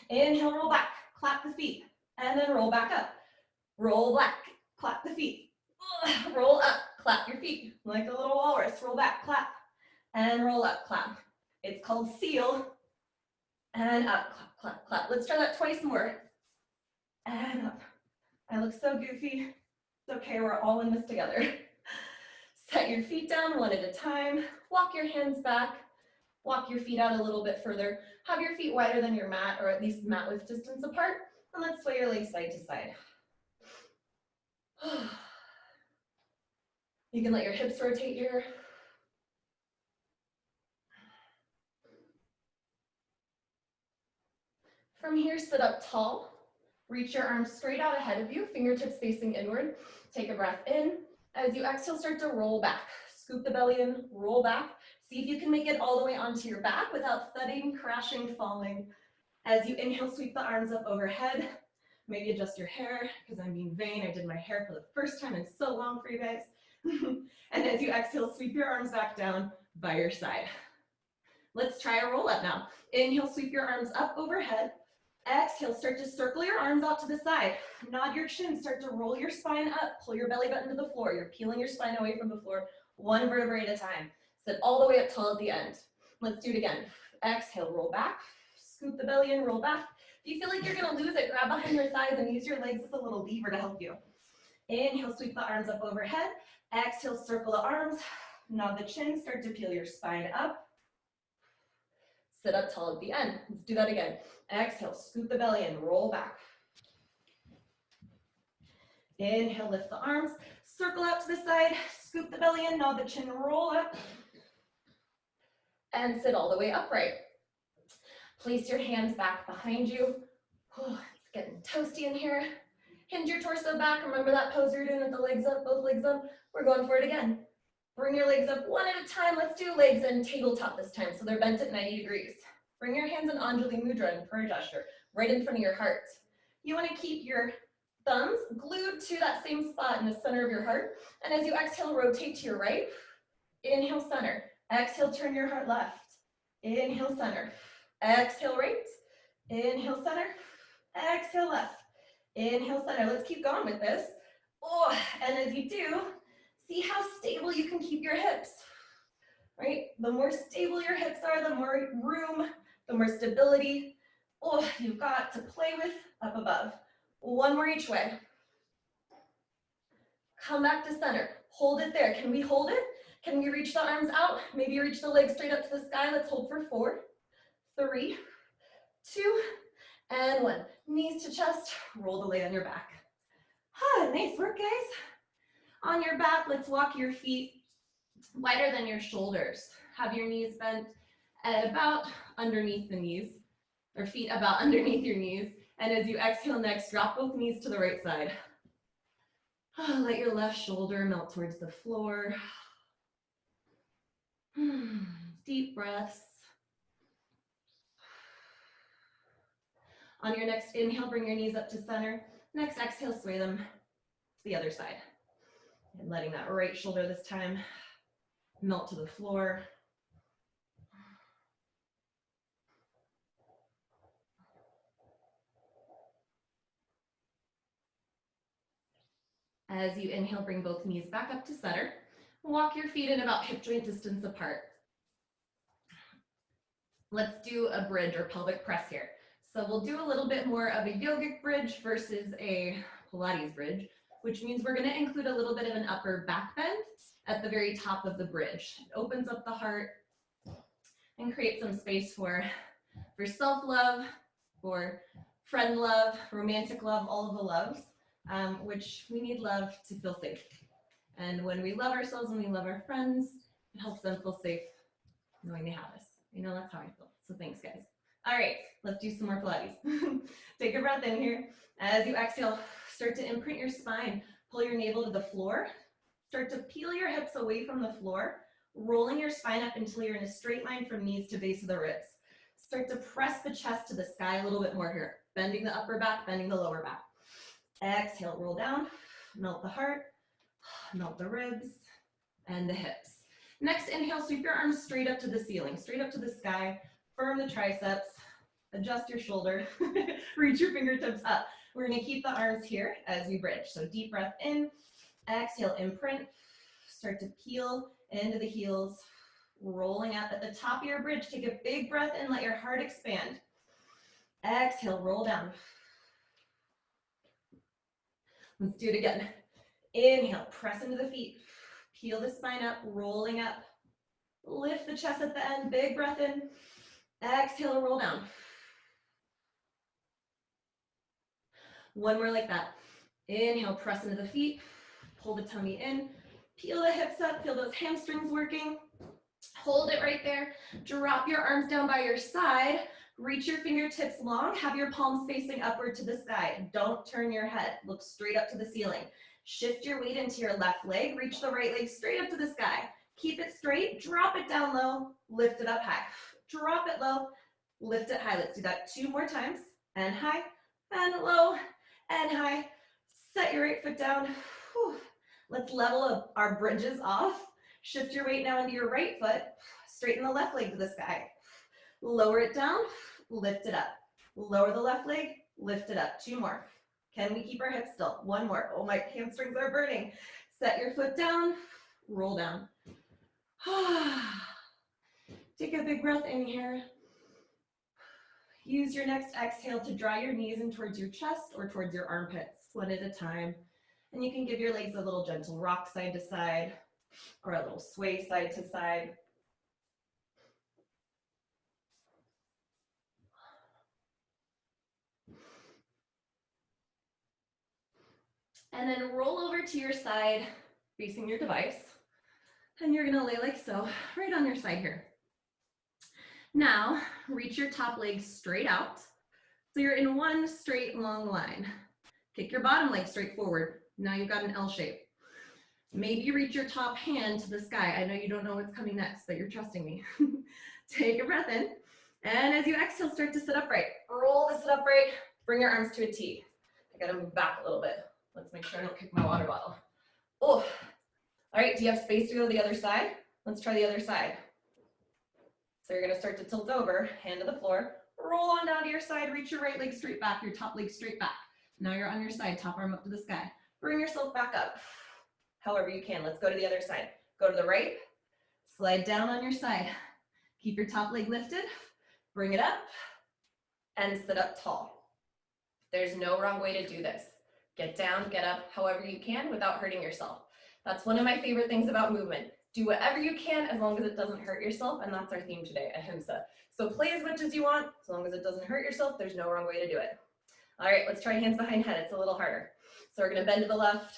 Inhale, roll back, clap the feet, and then roll back up. Roll back, clap the feet. Roll up, clap your feet like a little walrus. Roll back, clap, and roll up, clap. It's called seal. And up, clap, clap, clap. Let's try that twice more. And up. I look so goofy. It's okay, we're all in this together. Set your feet down one at a time. Walk your hands back. Walk your feet out a little bit further. Have your feet wider than your mat, or at least mat width distance apart. And let's sway your legs side to side. You can let your hips rotate here. From here, sit up tall. Reach your arms straight out ahead of you, fingertips facing inward. Take a breath in. As you exhale, start to roll back. Scoop the belly in, roll back. See if you can make it all the way onto your back without thudding, crashing, falling. As you inhale, sweep the arms up overhead. Maybe adjust your hair, because I'm being vain. I did my hair for the first time in so long for you guys. And as you exhale, sweep your arms back down by your side. Let's try a roll up now. Inhale, sweep your arms up overhead. Exhale, start to circle your arms out to the side. Nod your chin, start to roll your spine up. Pull your belly button to the floor. You're peeling your spine away from the floor, one vertebrae at a time. Sit all the way up tall at the end. Let's do it again. Exhale, roll back. Scoop the belly in, roll back. If you feel like you're gonna lose it, grab behind your thighs and use your legs as a little lever to help you. Inhale, sweep the arms up overhead. Exhale, circle the arms. Nod the chin, start to peel your spine up. Sit up tall at the end. Let's do that again. Exhale, scoop the belly in, roll back. Inhale, lift the arms, circle out to the side, scoop the belly in, nod the chin, roll up, and sit all the way upright. Place your hands back behind you. Oh, it's getting toasty in here. Hinge your torso back. Remember that pose you're doing with the legs up, both legs up? We're going for it again. Bring your legs up one at a time. Let's do legs in tabletop this time, so they're bent at 90 degrees. Bring your hands in Anjali Mudra in prayer gesture, right in front of your heart. You want to keep your thumbs glued to that same spot in the center of your heart. And as you exhale, rotate to your right. Inhale, center. Exhale, turn your heart left. Inhale, center. Exhale, right. Inhale, center. Exhale, left. Inhale, center. Let's keep going with this. Oh, and as you do, see how stable you can keep your hips, right? The more stable your hips are, the more room, the more stability. Oh, you've got to play with up above. One more each way. Come back to center. Hold it there. Can we hold it? Can we reach the arms out? Maybe reach the legs straight up to the sky. Let's hold for 4, 3, 2, and 1. Knees to chest. Roll the leg on your back. Ah, nice work, guys. On your back, let's walk your feet wider than your shoulders. Have your knees bent at about underneath the knees, or feet about underneath your knees. And as you exhale next, drop both knees to the right side. Let your left shoulder melt towards the floor. Deep breaths. On your next inhale, bring your knees up to center. Next exhale, sway them to the other side. And letting that right shoulder this time melt to the floor. As you inhale, bring both knees back up to center. Walk your feet in about hip joint distance apart. Let's do a bridge or pelvic press here. So we'll do a little bit more of a yogic bridge versus a Pilates bridge, which means we're going to include a little bit of an upper back bend at the very top of the bridge. It opens up the heart and creates some space for self-love, for friend love, romantic love, all of the loves, which we need love to feel safe. And when we love ourselves and we love our friends, it helps them feel safe knowing they have us. You know, that's how I feel. So thanks, guys. All right, let's do some more Pilates. Take a breath in here. As you exhale, start to imprint your spine. Pull your navel to the floor. Start to peel your hips away from the floor, rolling your spine up until you're in a straight line from knees to base of the ribs. Start to press the chest to the sky a little bit more here. Bending the upper back, bending the lower back. Exhale, roll down, melt the heart, melt the ribs and the hips. Next, inhale, sweep your arms straight up to the ceiling, straight up to the sky. Firm the triceps, adjust your shoulder, reach your fingertips up. We're gonna keep the arms here as we bridge. So deep breath in, exhale, imprint, start to peel into the heels, rolling up at the top of your bridge. Take a big breath in, let your heart expand. Exhale, roll down. Let's do it again. Inhale, press into the feet, peel the spine up, rolling up. Lift the chest at the end, big breath in. Exhale, roll down. One more like that. Inhale, press into the feet, pull the tummy in, peel the hips up, feel those hamstrings working. Hold it right there. Drop your arms down by your side. Reach your fingertips long. Have your palms facing upward to the sky. Don't turn your head. Look straight up to the ceiling. Shift your weight into your left leg. Reach the right leg straight up to the sky. Keep it straight. Drop it down low. Lift it up high. Drop it low. Lift it high. Let's do that 2 more times. And high, and low, and high. Set your right foot down. Whew. Let's level up our bridges off. Shift your weight now into your right foot. Straighten the left leg to the sky. Lower it down, lift it up. Lower the left leg, lift it up. 2 more. Can we keep our hips still? 1 more. Oh, my hamstrings are burning. Set your foot down, roll down. Take a big breath in here. Use your next exhale to draw your knees in towards your chest or towards your armpits, 1 at a time. And you can give your legs a little gentle rock side to side or a little sway side to side. And then roll over to your side, facing your device. And you're gonna lay like so, right on your side here. Now, reach your top leg straight out. So you're in 1 straight long line. Kick your bottom leg straight forward. Now you've got an L shape. Maybe you reach your top hand to the sky. I know you don't know what's coming next, but you're trusting me. Take a breath in. And as you exhale, start to sit upright. Roll to sit upright. Bring your arms to a T. I gotta move back a little bit. Let's make sure I don't kick my water bottle. Oh, all right, do you have space to go to the other side? Let's try the other side. So you're gonna start to tilt over, hand to the floor, roll on down to your side, reach your right leg straight back, your top leg straight back. Now you're on your side, top arm up to the sky. Bring yourself back up, however you can. Let's go to the other side. Go to the right, slide down on your side. Keep your top leg lifted, bring it up, and sit up tall. There's no wrong way to do this. Get down, get up, however you can without hurting yourself. That's one of my favorite things about movement. Do whatever you can as long as it doesn't hurt yourself, and that's our theme today, ahimsa. So play as much as you want, as long as it doesn't hurt yourself, there's no wrong way to do it. All right, let's try hands behind head. It's a little harder. So we're gonna bend to the left,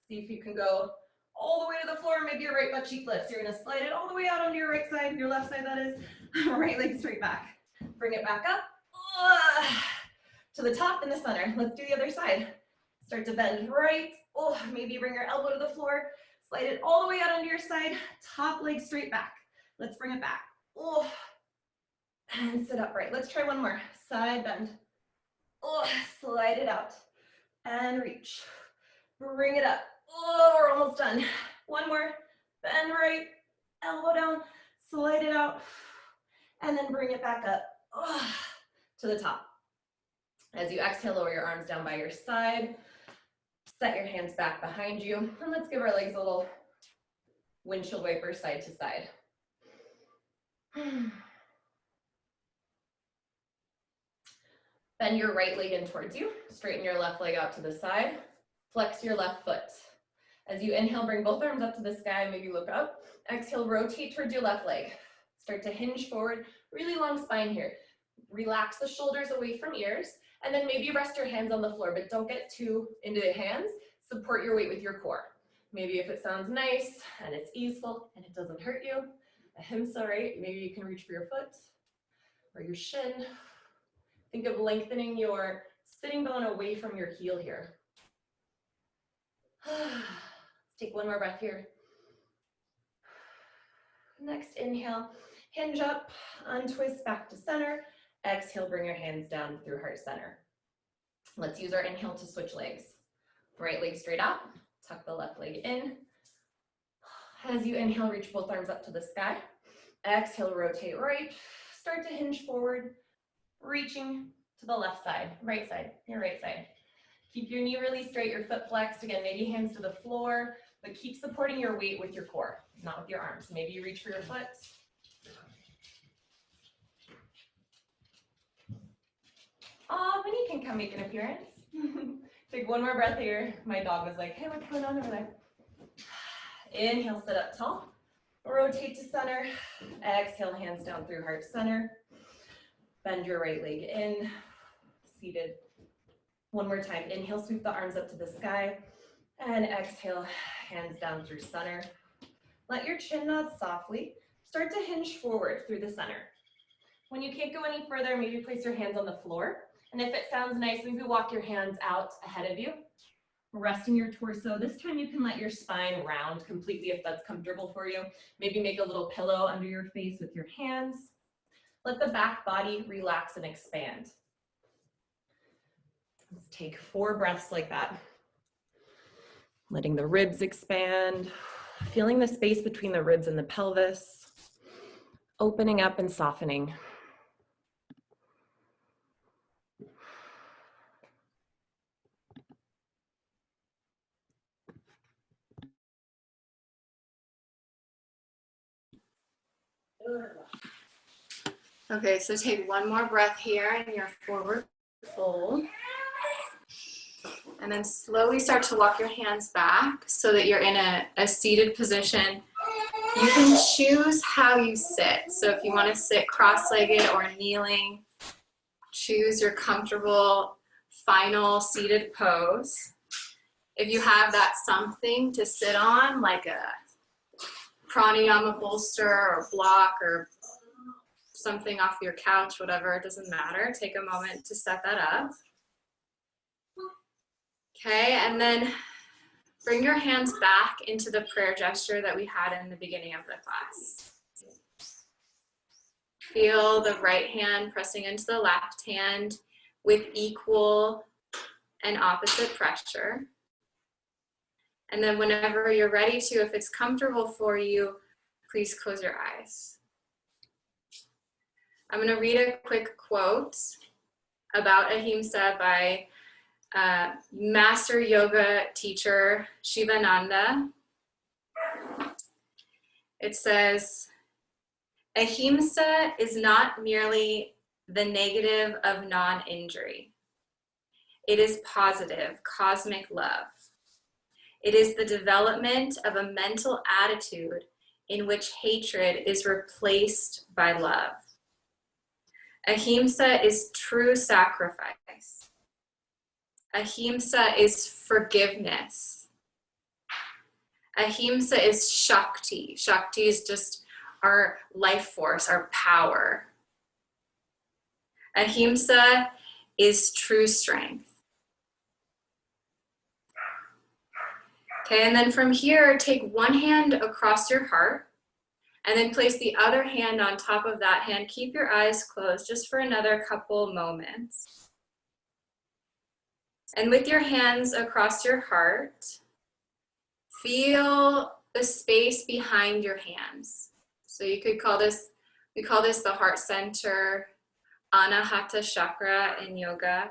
see if you can go all the way to the floor, maybe your right butt cheek lifts. You're gonna slide it all the way out onto your right side, your left side that is, right leg straight back. Bring it back up, to the top in the center. Let's do the other side. Start to bend right. Oh, maybe bring your elbow to the floor. Slide it all the way out onto your side. Top leg straight back. Let's bring it back. Oh, and sit upright. Let's try 1 more. Side bend. Oh, slide it out. And reach. Bring it up. Oh, we're almost done. 1 more. Bend right. Elbow down. Slide it out. And then bring it back up. Oh, to the top. As you exhale, lower your arms down by your side. Set your hands back behind you, and let's give our legs a little windshield wiper side to side. Bend your right leg in towards you. Straighten your left leg out to the side. Flex your left foot. As you inhale, bring both arms up to the sky, maybe look up. Exhale, rotate towards your left leg. Start to hinge forward, really long spine here. Relax the shoulders away from ears, and then maybe rest your hands on the floor, but don't get too into the hands. Support your weight with your core. Maybe if it sounds nice and it's easeful and it doesn't hurt you, ahimsa, right? Maybe you can reach for your foot or your shin. Think of lengthening your sitting bone away from your heel here. Let's take 1 more breath here. Next inhale, hinge up, untwist back to center. Exhale, bring your hands down through heart center. Let's use our inhale to switch legs. Right leg straight out, tuck the left leg in. As you inhale, reach both arms up to the sky. Exhale, rotate right. Start to hinge forward, reaching to the left side, your right side. Keep your knee really straight, your foot flexed. Again, maybe hands to the floor, but keep supporting your weight with your core, not with your arms. Maybe you reach for your foot. Winnie can come make an appearance. Take one more breath here. My dog was like, hey, what's going on over there? Inhale, sit up tall. Rotate to center. Exhale, hands down through heart center. Bend your right leg in, seated. One more time. Inhale, sweep the arms up to the sky. And exhale, hands down through center. Let your chin nod softly. Start to hinge forward through the center. When you can't go any further, maybe place your hands on the floor. And if it sounds nice, maybe walk your hands out ahead of you. Resting your torso. This time you can let your spine round completely if that's comfortable for you. Maybe make a little pillow under your face with your hands. Let the back body relax and expand. Let's take 4 breaths like that. Letting the ribs expand, feeling the space between the ribs and the pelvis, opening up and softening. Okay, so take one more breath here in your forward fold. And then slowly start to walk your hands back so that you're in a seated position. You can choose how you sit. So if you want to sit cross-legged or kneeling, choose your comfortable final seated pose. If you have that something to sit on, like a pranayama bolster or block or something off your couch, whatever, it doesn't matter. Take a moment to set that up. Okay, and then bring your hands back into the prayer gesture that we had in the beginning of the class. Feel the right hand pressing into the left hand with equal and opposite pressure. And then whenever you're ready to, if it's comfortable for you, please close your eyes. I'm going to read a quick quote about ahimsa by Master Yoga teacher Shivananda. It says, ahimsa is not merely the negative of non-injury. It is positive, cosmic love. It is the development of a mental attitude in which hatred is replaced by love. Ahimsa is true sacrifice. Ahimsa is forgiveness. Ahimsa is Shakti. Shakti is just our life force, our power. Ahimsa is true strength. Okay, and then from here, take one hand across your heart and then place the other hand on top of that hand. Keep your eyes closed just for another couple moments. And with your hands across your heart, feel the space behind your hands. So you could call this, we call this the heart center, Anahata chakra in yoga.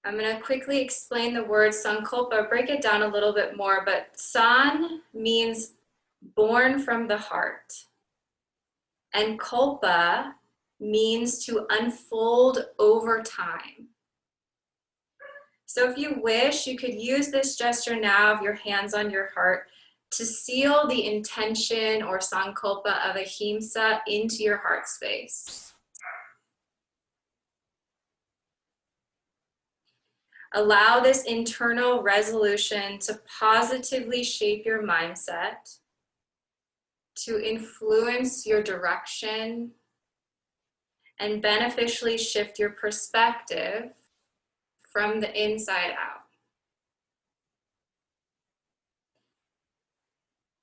I'm going to quickly explain the word sankalpa, break it down a little bit more, but san means born from the heart, and kalpa means to unfold over time. So if you wish, you could use this gesture now of your hands on your heart to seal the intention or sankalpa of ahimsa into your heart space. Allow this internal resolution to positively shape your mindset, to influence your direction, and beneficially shift your perspective from the inside out.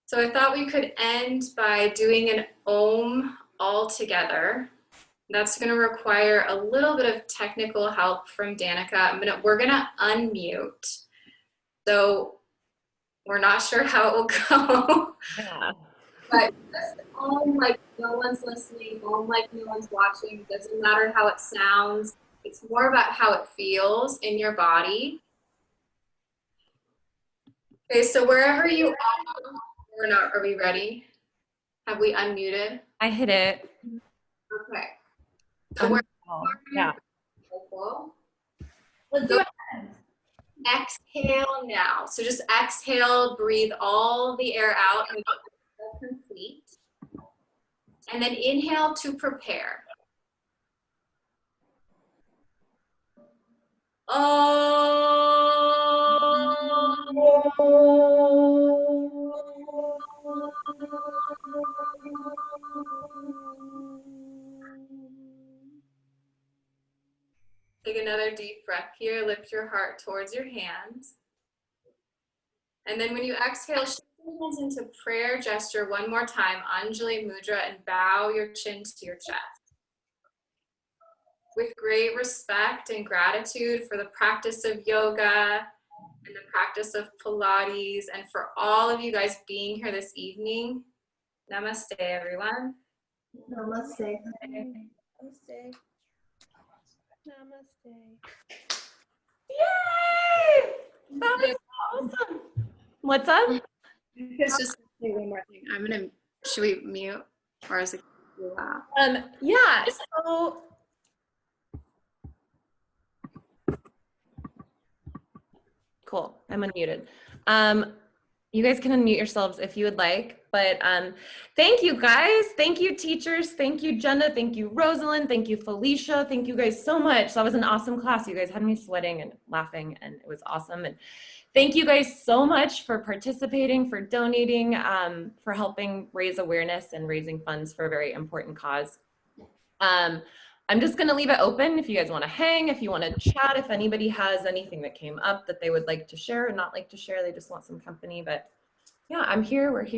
So I thought we could end by doing an Om all together. That's going to require a little bit of technical help from Danica. We're going to unmute. So We're not sure how it will go. Yeah. But just like no one's listening, like no one's watching. It doesn't matter how it sounds. It's more about how it feels in your body. Okay, so wherever you are, are we ready? Have we unmuted? I hit it. Okay. So Yeah. Let's do it. exhale now. So just exhale, breathe all the air out and complete. And then inhale to prepare. Take another deep breath here. Lift your heart towards your hands. And then when you exhale, shift your hands into prayer gesture one more time, Anjali Mudra, and bow your chin to your chest. With great respect and gratitude for the practice of yoga and the practice of Pilates, and for all of you guys being here this evening, namaste, everyone. Namaste. Namaste. Namaste. Yay! That was awesome. What's up? It's just say one more thing. Should we mute? Or is it too loud? Yeah, so cool. I'm unmuted. You guys can unmute yourselves if you would like, but thank you guys. Thank you teachers. Thank you Jenna. Thank you Rosalind. Thank you Felicia. Thank you guys so much. That was an awesome class. You guys had me sweating and laughing and it was awesome. And thank you guys so much for participating, for donating, for helping raise awareness and raising funds for a very important cause. I'm just gonna leave it open if you guys wanna hang, if you wanna chat, if anybody has anything that came up that they would like to share or not like to share, they just want some company, but yeah, I'm here, we're here.